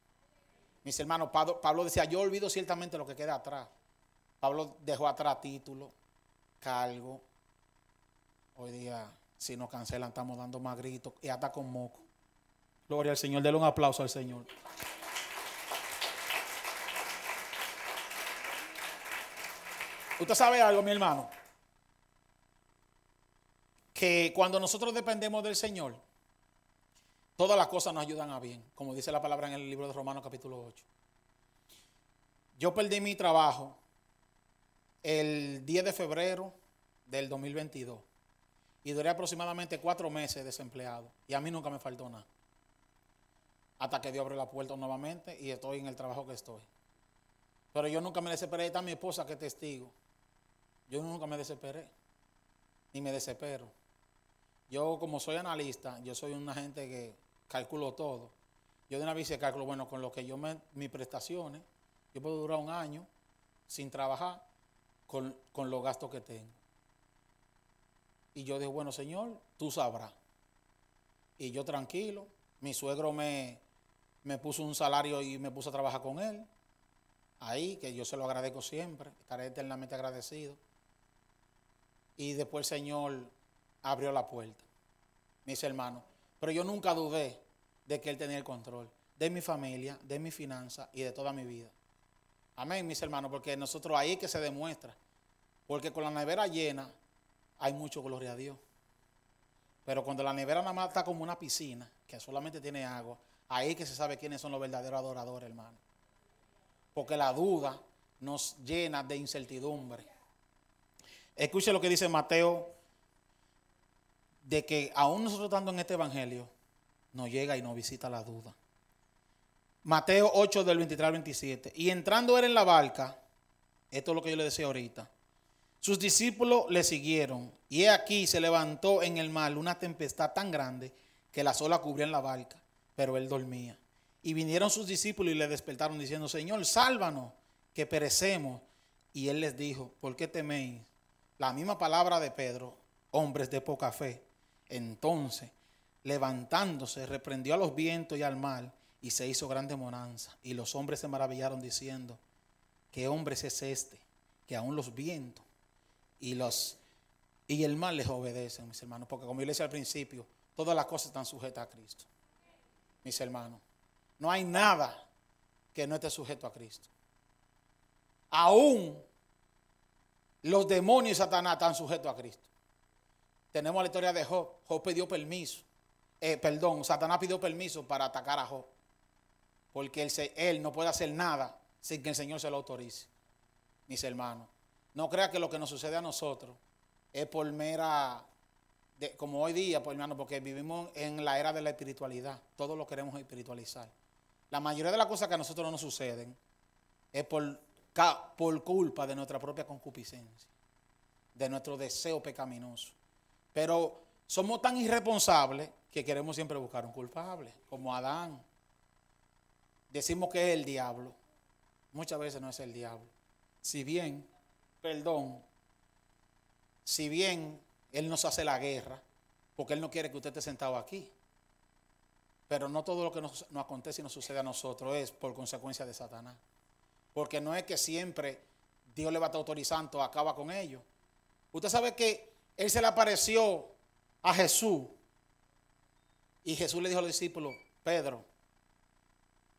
Mis hermanos, Pablo decía, yo olvido ciertamente lo que queda atrás. Pablo dejó atrás título, cargo. Hoy día, si nos cancelan, estamos dando más gritos y hasta con moco. Gloria al Señor, denle un aplauso al Señor. Usted sabe algo, mi hermano, que cuando nosotros dependemos del Señor, todas las cosas nos ayudan a bien, como dice la palabra en el libro de Romanos capítulo 8. Yo perdí mi trabajo el 10 de febrero del 2022 y duré aproximadamente 4 meses desempleado y a mí nunca me faltó nada. Hasta que Dios abrió la puerta nuevamente y estoy en el trabajo que estoy. Pero yo nunca me desesperé. Está mi esposa que es testigo. Yo nunca me desesperé, ni me desespero. Yo, como soy analista, yo soy una gente que calculo todo. Yo de una vez calculo, bueno, con lo que mis prestaciones, yo puedo durar 1 año sin trabajar con los gastos que tengo. Y yo digo, bueno, Señor, tú sabrás. Y yo tranquilo, mi suegro me puso un salario y me puso a trabajar con él. Ahí, que yo se lo agradezco siempre, estaré eternamente agradecido. Y después el Señor abrió la puerta, mis hermanos. Pero yo nunca dudé de que Él tenía el control de mi familia, de mi finanza y de toda mi vida. Amén, mis hermanos, porque nosotros ahí que se demuestra. Porque con la nevera llena hay mucho, gloria a Dios. Pero cuando la nevera nada más está como una piscina, que solamente tiene agua, ahí que se sabe quiénes son los verdaderos adoradores, hermano. Porque la duda nos llena de incertidumbre. Escuche lo que dice Mateo, de que aún nosotros estando en este evangelio, nos llega y nos visita la duda. Mateo 8 del 23 al 27. Y entrando él en la barca, esto es lo que yo le decía ahorita, sus discípulos le siguieron, y he aquí se levantó en el mar una tempestad tan grande que las olas cubrían la barca, pero él dormía. Y vinieron sus discípulos y le despertaron diciendo, Señor, sálvanos, que perecemos. Y él les dijo, ¿por qué teméis? La misma palabra de Pedro, hombres de poca fe. Entonces, levantándose, reprendió a los vientos y al mar, y se hizo grande bonanza. Y los hombres se maravillaron diciendo, ¿qué hombre es este? Que aún los vientos y el mar les obedecen, mis hermanos. Porque como yo les decía al principio, todas las cosas están sujetas a Cristo. Mis hermanos, no hay nada que no esté sujeto a Cristo. Aún los demonios y Satanás están sujetos a Cristo. Tenemos la historia de Job. Job pidió permiso. Satanás pidió permiso para atacar a Job. Porque él no puede hacer nada sin que el Señor se lo autorice. Mis hermanos, no crea que lo que nos sucede a nosotros es por mera, como hoy día, pues, hermano, porque vivimos en la era de la espiritualidad. Todos lo queremos espiritualizar. La mayoría de las cosas que a nosotros no nos suceden es por culpa de nuestra propia concupiscencia, de nuestro deseo pecaminoso. Pero somos tan irresponsables que queremos siempre buscar un culpable, como Adán. Decimos que es el diablo. Muchas veces no es el diablo. Si bien Él nos hace la guerra, porque Él no quiere que usted esté sentado aquí. Pero no todo lo que nos acontece y nos sucede a nosotros es por consecuencia de Satanás. Porque no es que siempre Dios le va a estar autorizando, acaba con ellos. Usted sabe que Él se le apareció a Jesús. Y Jesús le dijo a los discípulos, Pedro,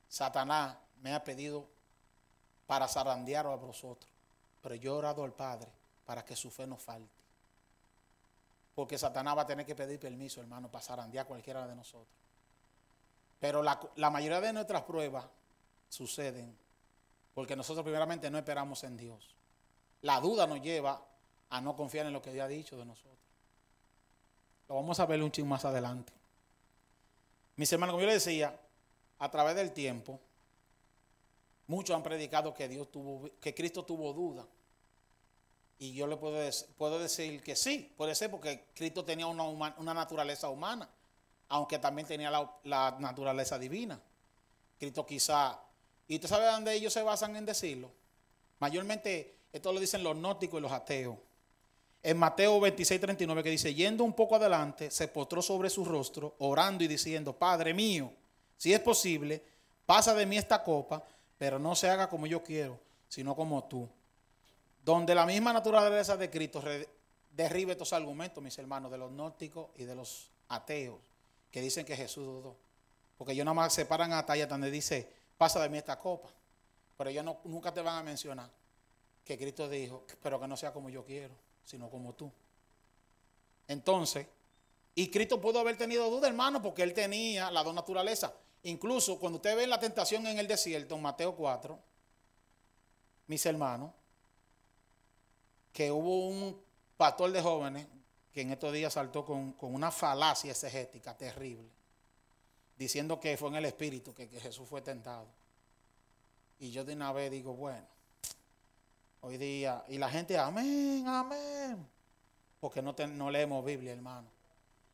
Satanás me ha pedido para zarandearos a vosotros. Pero yo he orado al Padre para que su fe no falte. Porque Satanás va a tener que pedir permiso, hermano, para zarandear a cualquiera de nosotros. Pero la mayoría de nuestras pruebas suceden porque nosotros primeramente no esperamos en Dios. La duda nos lleva a no confiar en lo que Dios ha dicho de nosotros. Lo vamos a ver un chin más adelante. Mis hermanos, como yo les decía, a través del tiempo, muchos han predicado que Cristo tuvo duda. Y yo le puedo decir que sí, puede ser porque Cristo tenía una naturaleza humana, aunque también tenía la naturaleza divina. Cristo quizá, y usted sabe dónde ellos se basan en decirlo. Mayormente esto lo dicen los gnósticos y los ateos. En Mateo 26:39 que dice, yendo un poco adelante, se postró sobre su rostro, orando y diciendo, Padre mío, si es posible, pasa de mí esta copa, pero no se haga como yo quiero, sino como tú. Donde la misma naturaleza de Cristo derribe estos argumentos, mis hermanos, de los gnósticos y de los ateos, que dicen que Jesús dudó. Porque ellos nada más se paran a talla donde dice, pasa de mí esta copa. Pero ellos nunca te van a mencionar que Cristo dijo, pero que no sea como yo quiero, sino como tú. Entonces, y Cristo pudo haber tenido duda, hermano, porque Él tenía las dos naturalezas. Incluso cuando usted ve la tentación en el desierto, en Mateo 4, mis hermanos, que hubo un pastor de jóvenes que en estos días saltó con una falacia exegética terrible, diciendo que fue en el Espíritu que Jesús fue tentado. Y yo de una vez digo, bueno, hoy día, y la gente, amén, amén, porque no leemos Biblia, hermano.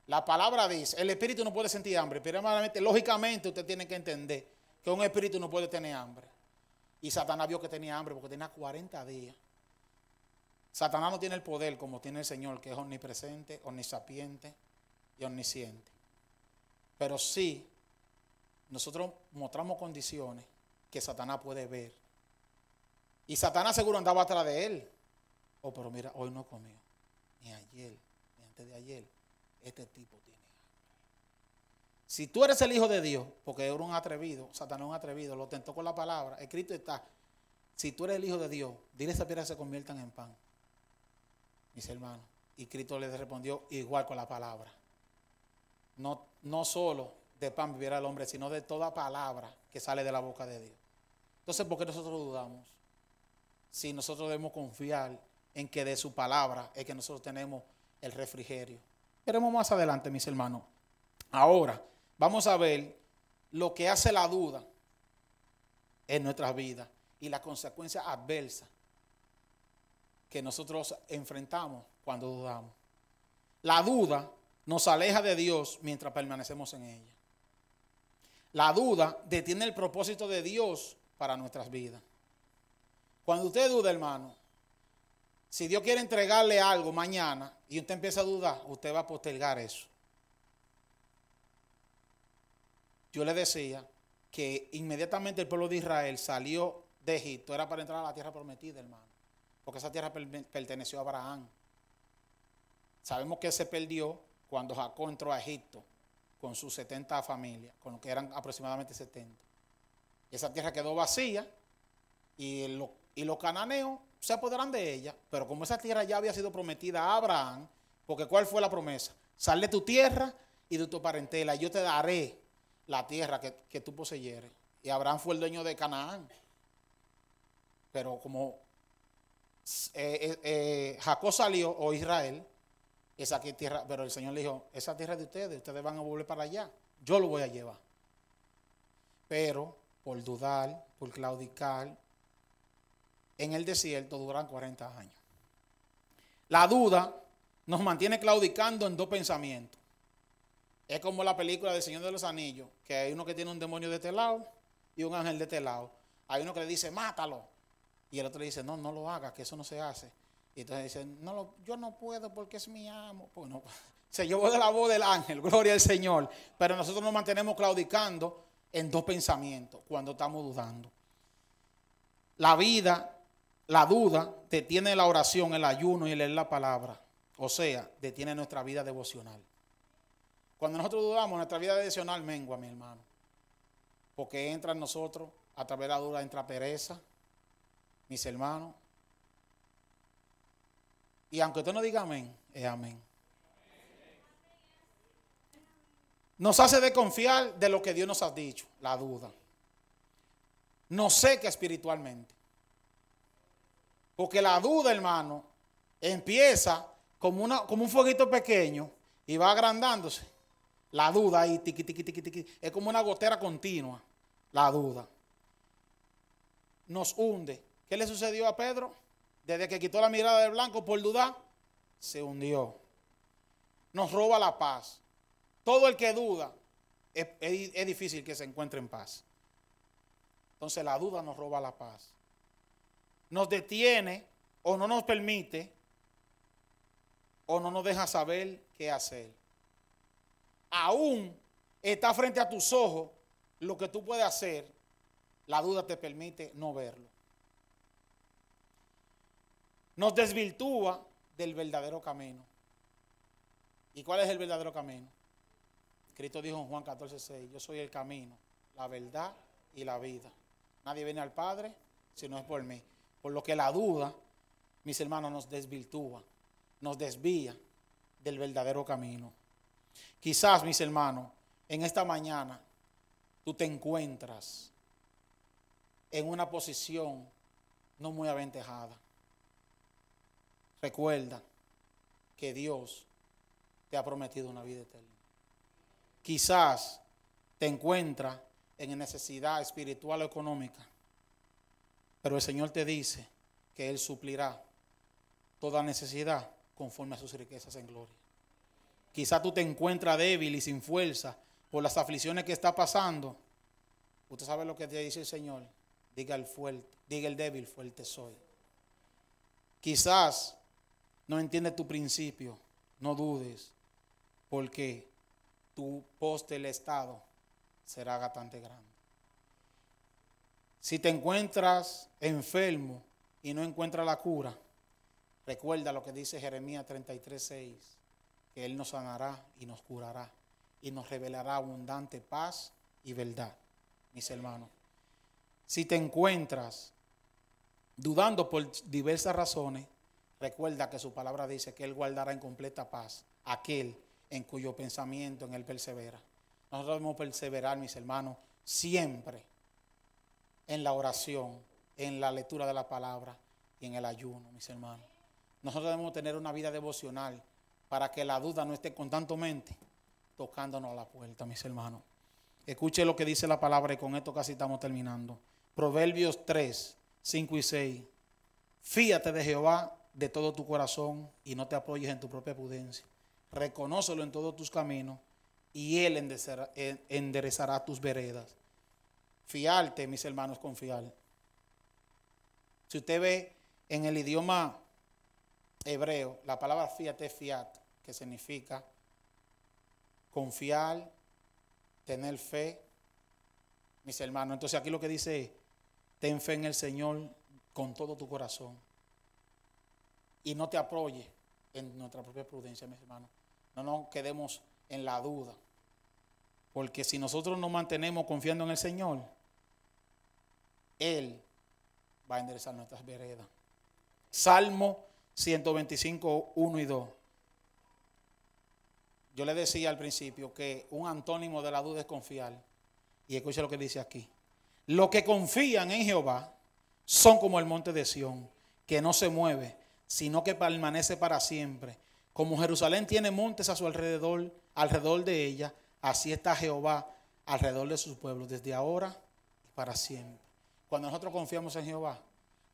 La palabra dice, el espíritu no puede sentir hambre, pero lógicamente usted tiene que entender que un espíritu no puede tener hambre. Y Satanás vio que tenía hambre porque tenía 40 días. Satanás no tiene el poder como tiene el Señor, que es omnipresente, omnisapiente y omnisciente. Pero sí, nosotros mostramos condiciones que Satanás puede ver. Y Satanás seguro andaba atrás de él. Oh, pero mira, hoy no comió. Ni ayer, ni antes de ayer. Este tipo tiene hambre. Si tú eres el Hijo de Dios, porque era un atrevido, Satanás es un atrevido, lo tentó con la palabra, escrito está, si tú eres el Hijo de Dios, dile a esa piedra que se conviertan en pan. Mis hermanos. Y Cristo les respondió igual con la palabra. No solo de pan vivirá el hombre, sino de toda palabra que sale de la boca de Dios. Entonces, ¿por qué nosotros dudamos? Si nosotros debemos confiar en que de su palabra es que nosotros tenemos el refrigerio. Veremos más adelante, mis hermanos. Ahora, vamos a ver lo que hace la duda en nuestras vidas y las consecuencias adversas que nosotros enfrentamos cuando dudamos. La duda nos aleja de Dios mientras permanecemos en ella. La duda detiene el propósito de Dios para nuestras vidas. Cuando usted duda, hermano, si Dios quiere entregarle algo mañana y usted empieza a dudar, usted va a postergar eso. Yo le decía que inmediatamente el pueblo de Israel salió de Egipto, era para entrar a la tierra prometida, hermano, porque esa tierra perteneció a Abraham. Sabemos que se perdió cuando Jacob entró a Egipto con sus 70 familias, con lo que eran aproximadamente 70. Esa tierra quedó vacía y los cananeos se apoderan de ella, pero como esa tierra ya había sido prometida a Abraham, porque ¿cuál fue la promesa? Sal de tu tierra y de tu parentela, y yo te daré la tierra que tú poseyeres. Y Abraham fue el dueño de Canaán. Pero como Jacob salió, o Israel, esa tierra, pero el Señor le dijo, esa tierra es de ustedes van a volver para allá, yo lo voy a llevar. Pero por dudar, por claudicar, en el desierto duran 40 años. La duda nos mantiene claudicando en dos pensamientos. Es como la película del Señor de los Anillos, que hay uno que tiene un demonio de este lado y un ángel de este lado. Hay uno que le dice, mátalo. Y el otro le dice, no, no lo hagas, que eso no se hace. Y entonces dice, no, yo no puedo porque es mi amo. Pues no, se llevó de la voz del ángel, gloria al Señor. Pero nosotros nos mantenemos claudicando en dos pensamientos cuando estamos dudando. La duda detiene la oración, el ayuno y el leer la palabra. O sea, detiene nuestra vida devocional. Cuando nosotros dudamos, nuestra vida devocional mengua, mi hermano. Porque entra en nosotros, a través de la duda entra pereza, mis hermanos. Y aunque usted no diga amén, es amén. Nos hace desconfiar de lo que Dios nos ha dicho, la duda. Nos seca espiritualmente. Porque la duda, hermano, empieza como un fueguito pequeño y va agrandándose. La duda ahí, tiqui, tiqui, tiqui, tiqui, es como una gotera continua, la duda. Nos hunde. ¿Qué le sucedió a Pedro? Desde que quitó la mirada del blanco por dudar, se hundió. Nos roba la paz. Todo el que duda, es difícil que se encuentre en paz. Entonces la duda nos roba la paz. Nos detiene o no nos permite o no nos deja saber qué hacer. Aún está frente a tus ojos lo que tú puedes hacer, la duda te permite no verlo. Nos desvirtúa del verdadero camino. ¿Y cuál es el verdadero camino? Cristo dijo en Juan 14:6, yo soy el camino, la verdad y la vida. Nadie viene al Padre si no es por mí. Por lo que la duda, mis hermanos, nos desvirtúa, nos desvía del verdadero camino. Quizás, mis hermanos, en esta mañana tú te encuentras en una posición no muy aventajada. Recuerda que Dios te ha prometido una vida eterna. Quizás te encuentras en necesidad espiritual o económica, pero el Señor te dice que Él suplirá toda necesidad conforme a sus riquezas en gloria. Quizás tú te encuentras débil y sin fuerza por las aflicciones que está pasando. Usted sabe lo que te dice el Señor. Diga el débil, fuerte soy. Quizás no entiendes tu principio, no dudes, porque tu poste del estado será bastante grande. Si te encuentras enfermo y no encuentras la cura, recuerda lo que dice Jeremías 33:6, que Él nos sanará y nos curará y nos revelará abundante paz y verdad, mis hermanos. Si te encuentras dudando por diversas razones, recuerda que su palabra dice que Él guardará en completa paz aquel en cuyo pensamiento en Él persevera. Nosotros debemos perseverar, mis hermanos, siempre en la oración, en la lectura de la palabra y en el ayuno, mis hermanos. Nosotros debemos tener una vida devocional para que la duda no esté constantemente tocándonos a la puerta, mis hermanos. Escuche lo que dice la palabra y con esto casi estamos terminando. Proverbios 3, 5 y 6. Fíate de Jehová de todo tu corazón y no te apoyes en tu propia prudencia. Reconócelo en todos tus caminos y Él enderezará tus veredas. Fiarte, mis hermanos, confiar. Si usted ve en el idioma hebreo, la palabra fíate es fiat, que significa confiar, tener fe, mis hermanos. Entonces aquí lo que dice es, ten fe en el Señor con todo tu corazón y no te apoyes en nuestra propia prudencia, mis hermanos. No nos quedemos en la duda, porque si nosotros nos mantenemos confiando en el Señor, Él va a enderezar nuestras veredas. Salmo 125, 1 y 2. Yo le decía al principio que un antónimo de la duda es confiar. Y escuche lo que dice aquí. Los que confían en Jehová son como el monte de Sión, que no se mueve, sino que permanece para siempre. Como Jerusalén tiene montes a su alrededor de ella, así está Jehová alrededor de sus pueblos, desde ahora y para siempre. Cuando nosotros confiamos en Jehová,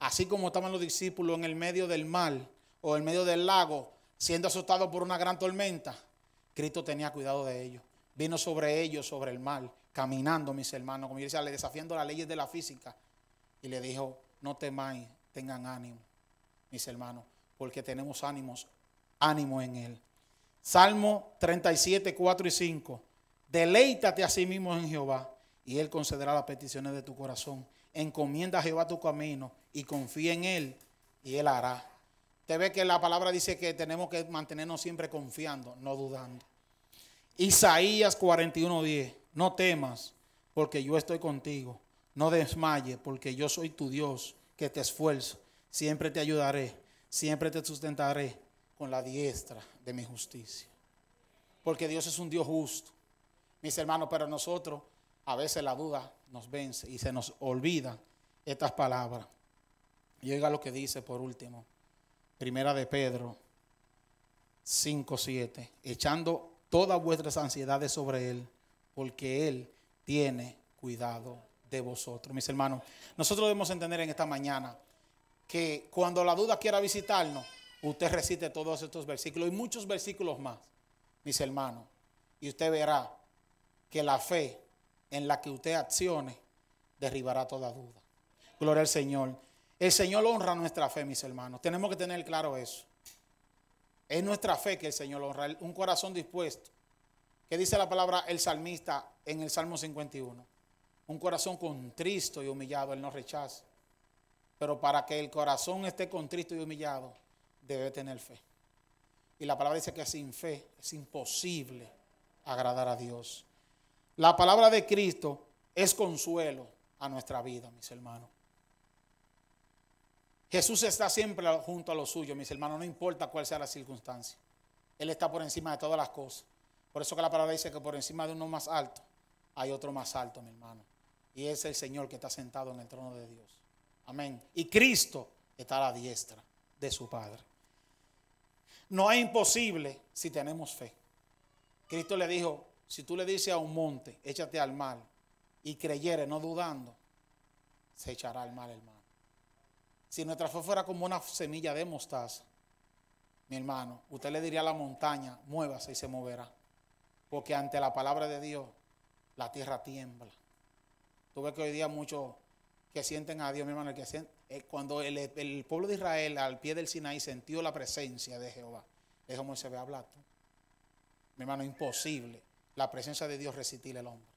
así como estaban los discípulos en el medio del mar o en medio del lago, siendo asustados por una gran tormenta, Cristo tenía cuidado de ellos. Vino sobre ellos, sobre el mar, caminando, mis hermanos, como yo decía, desafiando las leyes de la física. Y le dijo, no temáis, tengan ánimo, mis hermanos, porque tenemos ánimo en Él. Salmo 37, 4 y 5. Deleítate a sí mismo en Jehová y Él concederá las peticiones de tu corazón. Encomienda a Jehová tu camino y confía en Él y Él hará. Usted ve que la palabra dice que tenemos que mantenernos siempre confiando, no dudando. Isaías 41, 10. No temas, porque yo estoy contigo. No desmayes, porque yo soy tu Dios, que te esfuerzo. Siempre te ayudaré, siempre te sustentaré con la diestra de mi justicia. Porque Dios es un Dios justo, mis hermanos, pero nosotros a veces la duda nos vence y se nos olvidan estas palabras. Y oiga lo que dice por último, Primera de Pedro 5, 7. Echando todas vuestras ansiedades sobre Él, porque Él tiene cuidado de vosotros. Mis hermanos, nosotros debemos entender en esta mañana que cuando la duda quiera visitarnos, usted recite todos estos versículos y muchos versículos más, mis hermanos, y usted verá que la fe en la que usted accione derribará toda duda. Gloria al Señor. El Señor honra nuestra fe, mis hermanos. Tenemos que tener claro eso. Es nuestra fe que el Señor honra. Un corazón dispuesto. ¿Qué dice la palabra el salmista en el Salmo 51? Un corazón contristo y humillado, Él no rechaza. Pero para que el corazón esté contristo y humillado, debe tener fe. Y la palabra dice que sin fe es imposible agradar a Dios. La palabra de Cristo es consuelo a nuestra vida, mis hermanos. Jesús está siempre junto a los suyos, mis hermanos, no importa cuál sea la circunstancia. Él está por encima de todas las cosas. Por eso que la palabra dice que por encima de uno más alto, hay otro más alto, mi hermano. Y es el Señor que está sentado en el trono de Dios. Amén. Y Cristo está a la diestra de su Padre. No es imposible si tenemos fe. Cristo le dijo, si tú le dices a un monte, échate al mar, y creyere, no dudando, se echará al mar, hermano. Si nuestra fe fuera como una semilla de mostaza, mi hermano, usted le diría a la montaña, muévase y se moverá. Porque ante la palabra de Dios, la tierra tiembla. Tú ves que hoy día muchos que sienten a Dios, mi hermano, cuando el pueblo de Israel al pie del Sinaí sintió la presencia de Jehová, le dijo Moisés, ve a hablar tú. Mi hermano, imposible la presencia de Dios resistir al hombre.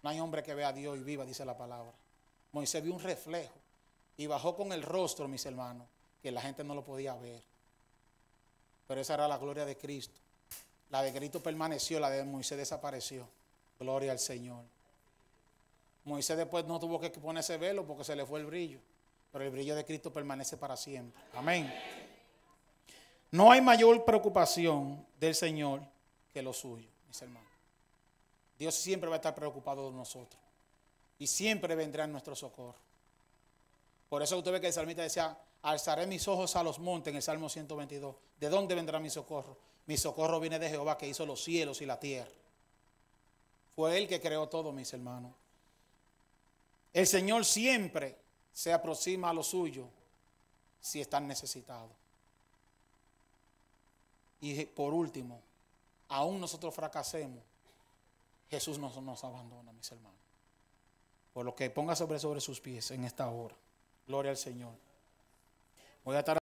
No hay hombre que vea a Dios y viva, dice la palabra. Moisés vio un reflejo y bajó con el rostro, mis hermanos, que la gente no lo podía ver. Pero esa era la gloria de Cristo. La de Cristo permaneció, la de Moisés desapareció. Gloria al Señor. Moisés después no tuvo que ponerse velo porque se le fue el brillo. Pero el brillo de Cristo permanece para siempre. Amén. No hay mayor preocupación del Señor que lo suyo, mis hermanos. Dios siempre va a estar preocupado de nosotros. Y siempre vendrá en nuestro socorro. Por eso usted ve que el salmista decía, alzaré mis ojos a los montes en el Salmo 122. ¿De dónde vendrá mi socorro? Mi socorro viene de Jehová que hizo los cielos y la tierra. Fue Él que creó todo, mis hermanos. El Señor siempre se aproxima a lo suyo si están necesitados. Y por último, aún nosotros fracasemos, Jesús no nos abandona, mis hermanos. Por lo que ponga sobre sus pies en esta hora. Gloria al Señor. Voy a estar